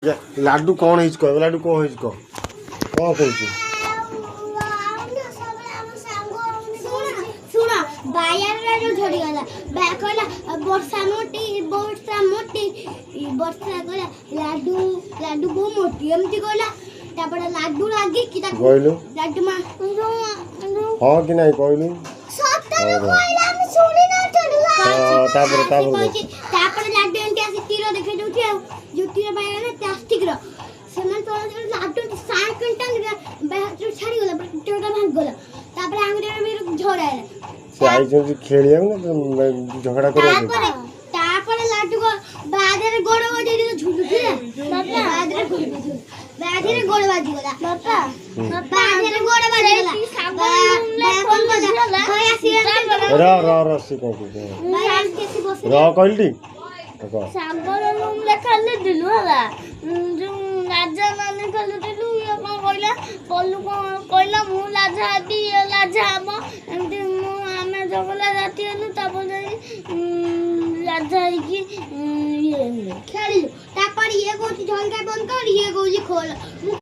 लाडू कौन हिच कह लाडू कौन हिच कह कौन कहू वर्षा मोटी वर्षा कहला लाडू लाडू बहुत मोटी एमती कहला तापर लाडू लागी कि कहलु लाडू मा हां कि नहीं कहलु सत्तर कहला हम सुनी ना चलू तापर लाडू एंटी आसी तीर देखे जोठी जो तीर बाय ना प्लास्टिक रो सेमन तो लाडू 60 क्विंटल बैटरी छाड़ी गला टोटा भाग गला तापर आंगरे में झोड़ायला से आई जो खेलिया ना झगड़ा करे तापर लाडू को बादरे गोड़ बजे दे झुलुठी बाबा बादरे गोड़ बाजी गला बाबा बादरे गोड़ बाजी गला कौन बजा भैया सिर रा से को रा कहलटी सागर रूम लेखले दिलु हला जो राजा माने कहले दिलु ये कोन कहला पल्लू कहला मु लाजा दी लाजा हम एमती मु आमे जगला जाती हनु तब लाजा की ये खेलिलु तापर ये को झलका बंद कर ये को खोल